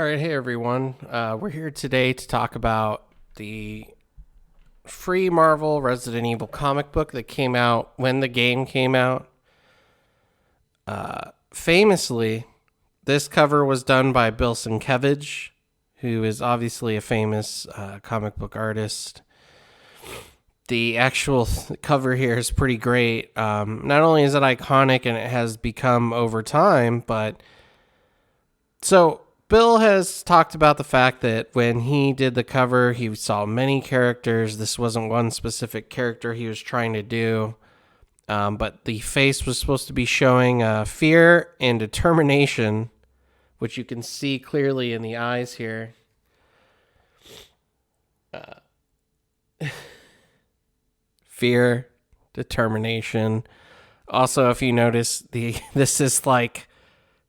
All right, hey everyone. We're here today to talk about the free Marvel Resident Evil comic book that came out when the game came out. Famously, this cover was done by Bill Sienkiewicz, who is obviously a famous comic book artist. The actual cover here is pretty great. Not only is it iconic and it has become over time, but so Bill has talked about the fact that when he did the cover, he saw many characters. This wasn't one specific character he was trying to do, but the face was supposed to be showing fear and determination, which you can see clearly in the eyes here. Fear, determination. Also, if you notice, this is like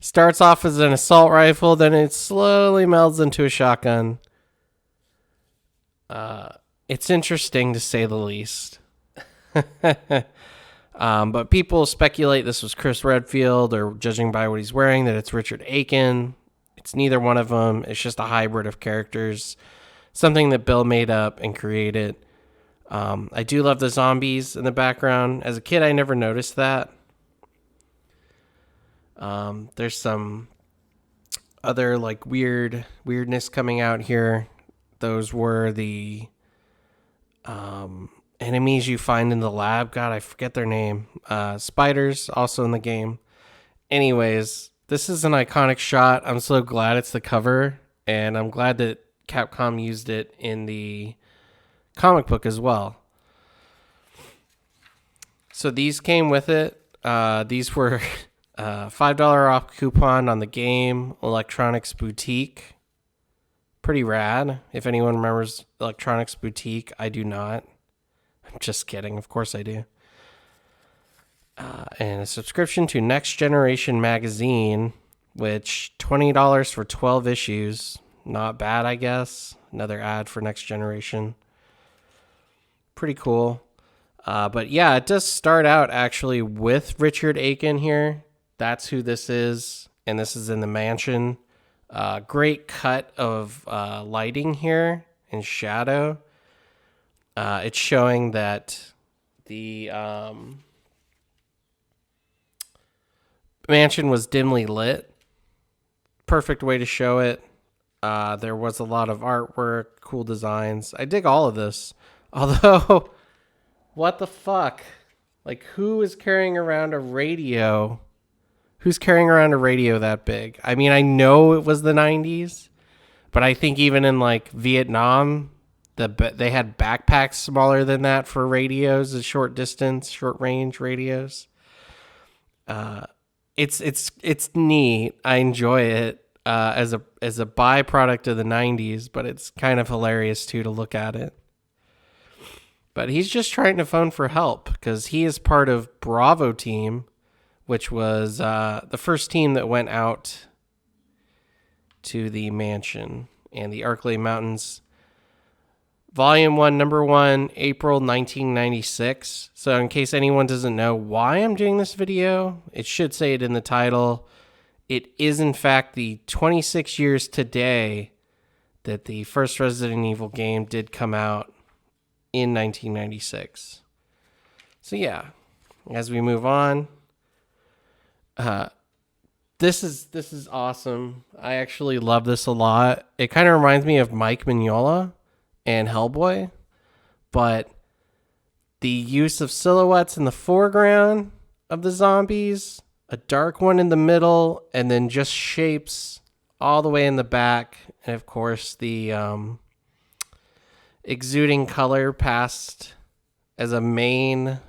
starts off as an assault rifle, then it slowly melds into a shotgun. It's interesting to say the least. But people speculate this was Chris Redfield, or judging by what he's wearing, that it's Richard Aiken. It's neither one of them. It's just a hybrid of characters. Something that Bill made up and created. I do love the zombies in the background. As a kid, I never noticed that. There's some other like weirdness coming out here. Those were the enemies you find in the lab. God, I forget their name. Spiders also in the game. Anyways, this is an iconic shot. I'm so glad it's the cover, and I'm glad that Capcom used it in the comic book as well. So these came with it. These were $5 off coupon on the game Electronics Boutique. Pretty rad. If anyone remembers Electronics Boutique, I do not. I'm just kidding. Of course I do. And a subscription to Next Generation magazine, which $20 for 12 issues. Not bad, I guess. Another ad for Next Generation. Pretty cool. But yeah, it does start out actually with Richard Aiken here. That's who this is. And this is in the mansion. Great cut of lighting here and shadow. It's showing that the mansion was dimly lit. Perfect way to show it. There was a lot of artwork, cool designs. I dig all of this. Although, what the fuck? Like, who is carrying around a radio? Who's carrying around a radio that big? I mean, I know it was the 90s, but I think even in like Vietnam, they had backpacks smaller than that for radios, short distance, short range radios. It's neat. I enjoy it as a byproduct of the 90s, but it's kind of hilarious too to look at it. But he's just trying to phone for help because he is part of Bravo Team, which was the first team that went out to the mansion and the Arklay Mountains. Volume 1, Number 1, April 1996. So in case anyone doesn't know why I'm doing this video, it should say it in the title. It is, in fact, the 26 years today that the first Resident Evil game did come out in 1996. So yeah, as we move on, this is awesome. I actually love this a lot. It kind of reminds me of Mike Mignola and Hellboy, but the use of silhouettes in the foreground of the zombies, a dark one in the middle, and then just shapes all the way in the back, and of course the exuding color past as the main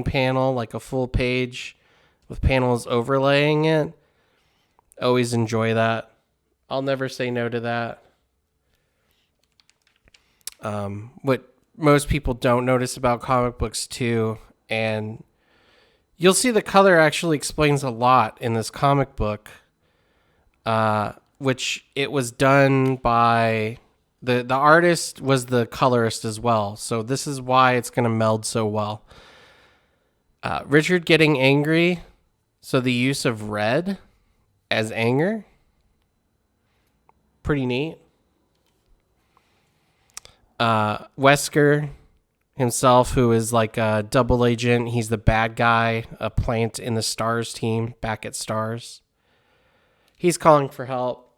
panel, like a full page with panels overlaying it. Always enjoy that. I'll never say no to that. What most people don't notice about comic books too, and you'll see the color actually explains a lot in this comic book, which it was done by the artist was the colorist as well. So this is why it's going to meld so well. Richard getting angry. So the use of red as anger. Pretty neat. Wesker himself, who is like a double agent. He's the bad guy, a plant in the Stars team back at Stars. He's calling for help.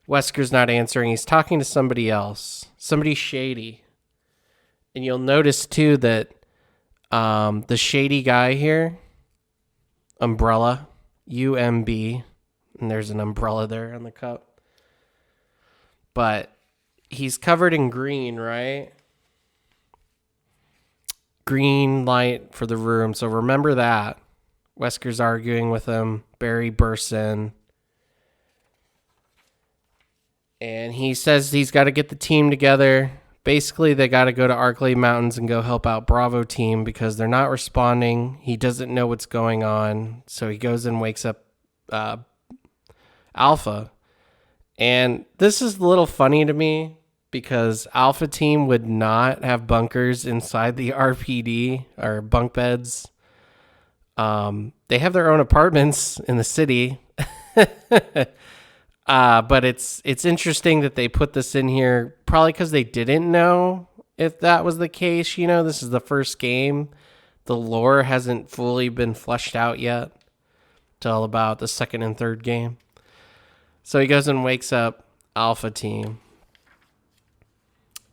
Wesker's not answering. He's talking to somebody else, somebody shady. And you'll notice too that the shady guy here, Umbrella, UMB, and there's an umbrella there on the cup. But he's covered in green, right? Green light for the room. So remember that. Wesker's arguing with him. Barry bursts in. And he says he's got to get the team together. Basically, they got to go to Arklay Mountains and go help out Bravo team because they're not responding. He doesn't know what's going on. So he goes and wakes up Alpha. And this is a little funny to me because Alpha team would not have bunkers inside the RPD or bunk beds. They have their own apartments in the city. But it's interesting that they put this in here, probably because they didn't know if that was the case. You know, this is the first game. The lore hasn't fully been fleshed out yet till about the second and third game. So he goes and wakes up Alpha team.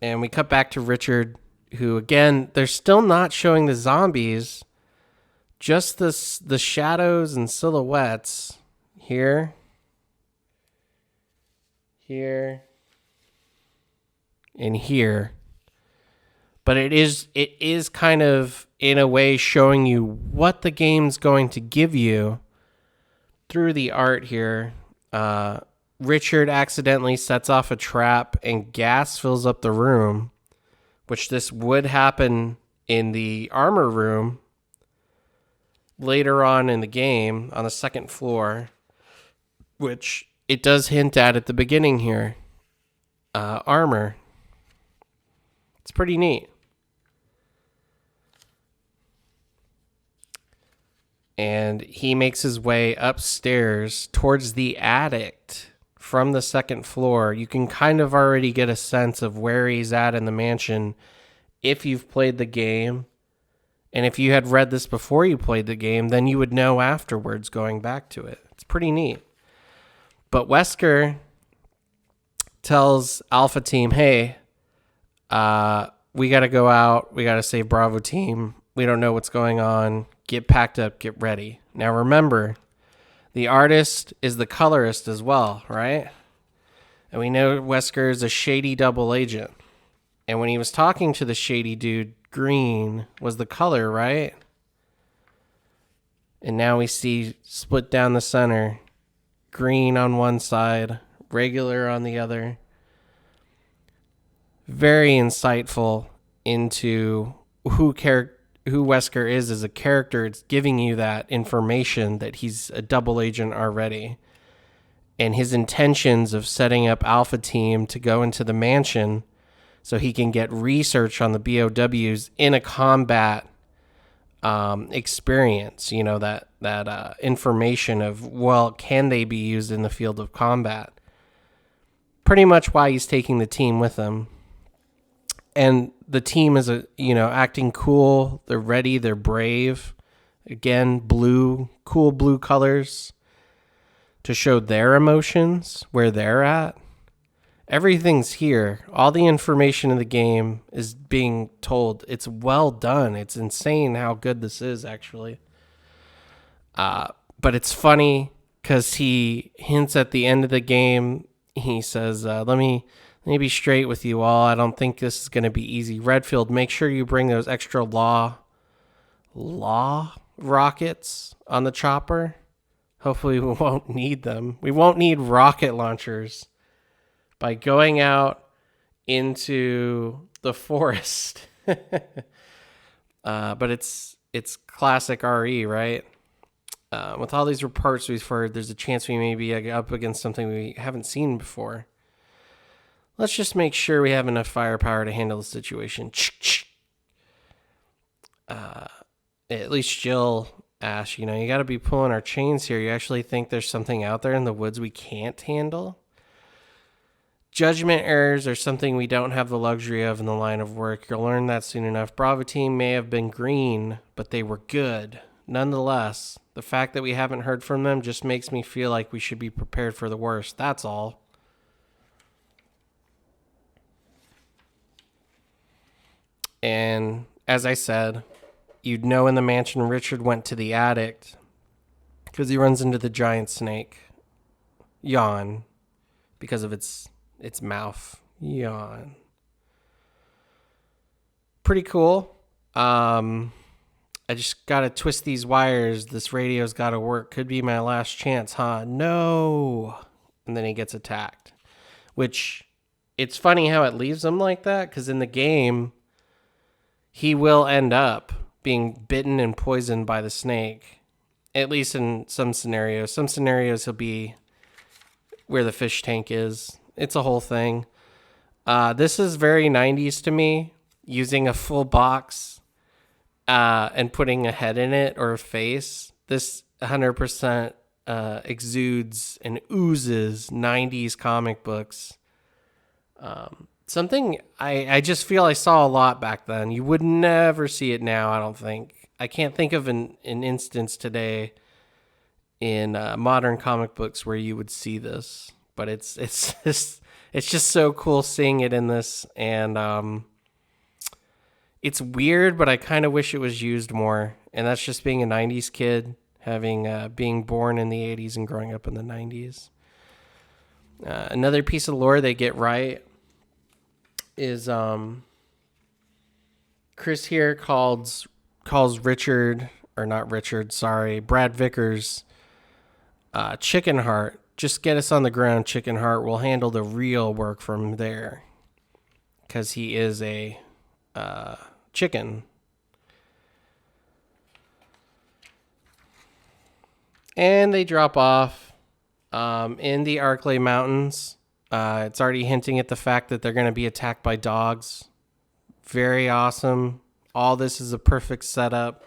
And we cut back to Richard, who, again, they're still not showing the zombies, just the shadows and silhouettes here, and here. But it is kind of, in a way, showing you what the game's going to give you through the art here. Richard accidentally sets off a trap and gas fills up the room, which this would happen in the armor room later on in the game on the second floor, which it does hint at the beginning here. Armor. It's pretty neat. And he makes his way upstairs towards the attic from the second floor. You can kind of already get a sense of where he's at in the mansion if you've played the game. And if you had read this before you played the game, then you would know afterwards going back to it. It's pretty neat. But Wesker tells Alpha Team, hey, we got to go out. We got to save Bravo Team. We don't know what's going on. Get packed up. Get ready. Now remember, the artist is the colorist as well, right? And we know Wesker is a shady double agent. And when he was talking to the shady dude, green was the color, right? And now we see split down the center. Green on one side, regular on the other. Very insightful into who Wesker is as a character. It's giving you that information that he's a double agent already. And his intentions of setting up Alpha Team to go into the mansion so he can get research on the BOWs in a combat experience. You know, that information of, well, can they be used in the field of combat? Pretty much why he's taking the team with him. And the team is, acting cool. They're ready. They're brave. Again, cool blue colors to show their emotions, where they're at. Everything's here. All the information in the game is being told. It's well done. It's insane how good this is, actually. But it's funny because he hints at the end of the game. He says, let me be straight with you all. I don't think this is going to be easy. Redfield, make sure you bring those extra law rockets on the chopper. Hopefully we won't need them. We won't need rocket launchers by going out into the forest. But it's classic RE, right? With all these reports we've heard, there's a chance we may be up against something we haven't seen before. Let's just make sure we have enough firepower to handle the situation. At least Jill asks, you got to be pulling our chains here. You actually think there's something out there in the woods we can't handle? Judgment errors are something we don't have the luxury of in the line of work. You'll learn that soon enough. Bravo team may have been green, but they were good. Nonetheless, the fact that we haven't heard from them just makes me feel like we should be prepared for the worst. That's all. And as I said, you'd know in the mansion Richard went to the attic because he runs into the giant snake. Yawn. Because of its mouth. Yawn. Pretty cool. I just got to twist these wires. This radio's got to work. Could be my last chance, huh? No. And then he gets attacked. Which, it's funny how it leaves him like that, because in the game, he will end up being bitten and poisoned by the snake. At least in some scenarios. Some scenarios he'll be where the fish tank is. It's a whole thing. This is very 90s to me, using a full box and putting a head in it or a face. This 100% exudes and oozes 90s comic books. Something I just feel I saw a lot back then. You would never see it now, I don't think. I can't think of an instance today in modern comic books where you would see this. But it's just so cool seeing it in this, and it's weird, but I kind of wish it was used more. And that's just being a 90s kid, being born in the 80s and growing up in the 90s. Another piece of lore they get right is Chris here calls Richard, or not Richard, sorry, Brad Vickers, chicken heart. Just get us on the ground, chicken heart. We'll handle the real work from there. Because he is a chicken. And they drop off in the Arklay Mountains. It's already hinting at the fact that they're going to be attacked by dogs. Very awesome. All this is a perfect setup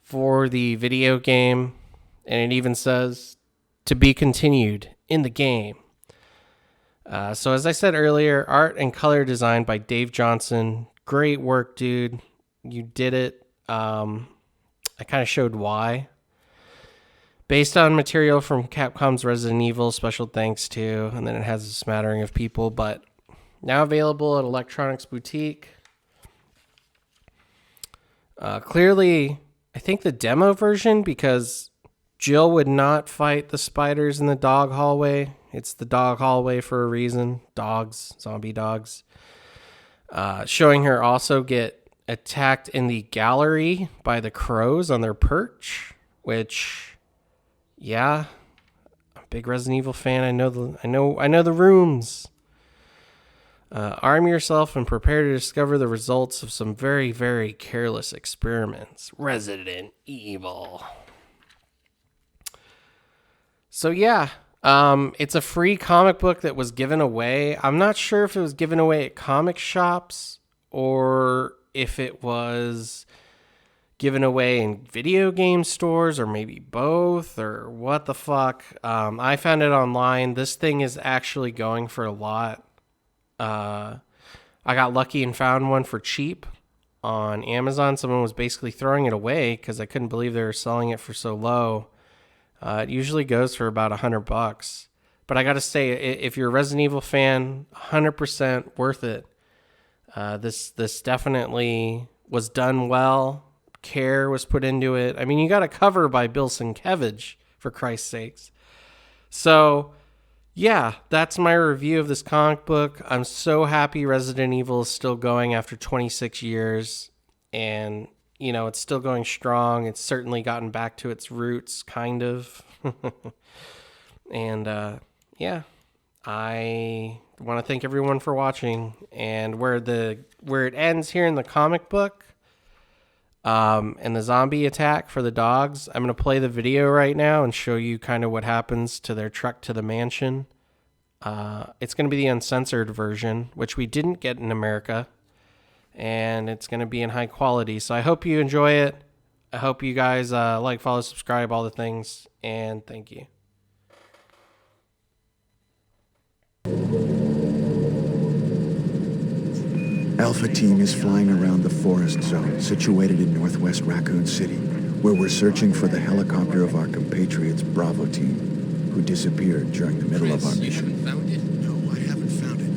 for the video game. And it even says, to be continued in the game. So as I said earlier, art and color design by Dave Johnson. Great work, dude. You did it. I kind of showed why. Based on material from Capcom's Resident Evil, special thanks to, and then it has a smattering of people, but now available at Electronics Boutique. Clearly, I think the demo version, because Jill would not fight the spiders in the dog hallway. It's the dog hallway for a reason. Dogs, zombie dogs. Showing her also get attacked in the gallery by the crows on their perch, which, yeah, I'm a big Resident Evil fan. I know the rooms. Arm yourself and prepare to discover the results of some very, very careless experiments. Resident Evil. So yeah, it's a free comic book that was given away. I'm not sure if it was given away at comic shops or if it was given away in video game stores, or maybe both, or what the fuck. I found it online. This thing is actually going for a lot. I got lucky and found one for cheap on Amazon. Someone was basically throwing it away because I couldn't believe they were selling it for so low. It usually goes for about $100, but I got to say, if you're a Resident Evil fan, 100% worth it. This definitely was done well. Care was put into it. I mean, you got a cover by Bill Sienkiewicz, for Christ's sakes. So, yeah, that's my review of this comic book. I'm so happy Resident Evil is still going after 26 years, and you know, it's still going strong. It's certainly gotten back to its roots, kind of. And, yeah, I want to thank everyone for watching. And where it ends here in the comic book, and the zombie attack for the dogs, I'm going to play the video right now and show you kind of what happens to their trek to the mansion. It's going to be the uncensored version, which we didn't get in America. And it's going to be in high quality. So I hope you enjoy it. I hope you guys like, follow, subscribe, all the things. And thank you. Alpha Team is flying around the forest zone situated in northwest Raccoon City, where we're searching for the helicopter of our compatriots Bravo Team, who disappeared during the middle of our mission. You haven't found it? No, I haven't found it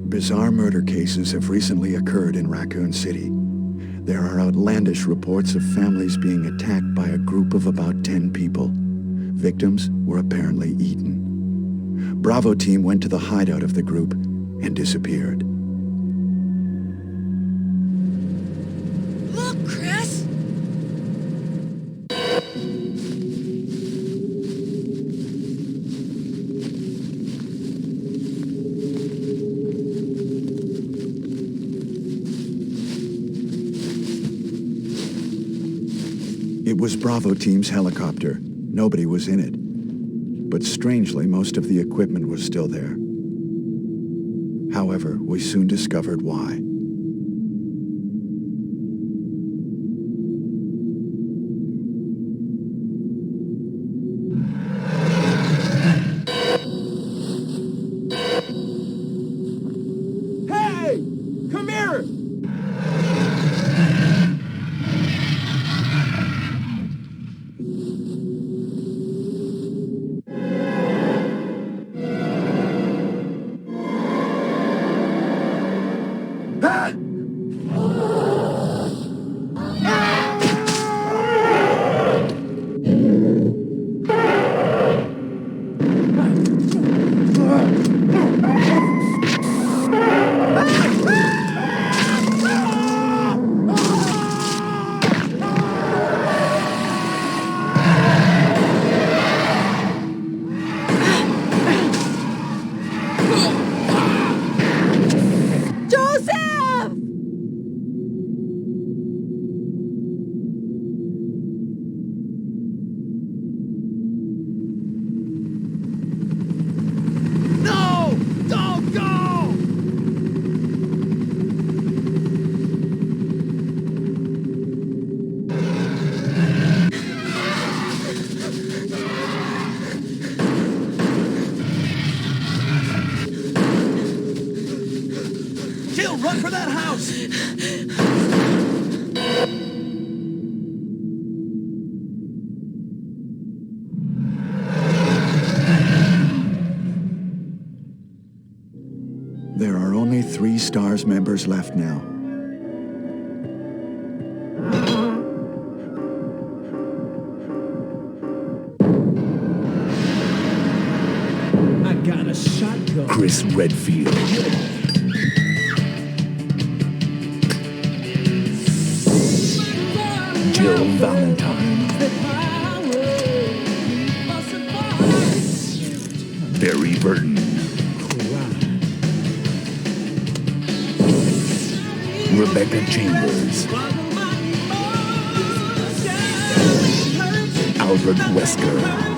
yet. Bizarre murder cases have recently occurred in Raccoon City. There are outlandish reports of families being attacked by a group of about 10 people. Victims were apparently eaten. Bravo Team went to the hideout of the group and disappeared. Look, Chris! It was Bravo Team's helicopter. Nobody was in it. But strangely, most of the equipment was still there. However, we soon discovered why. Hey! Come here! Jill, run for that house! There are only 3 STARS members left now. I got a shotgun. Chris Redfield. Jill Valentine. Barry Burton. Rebecca Chambers. Albert Wesker.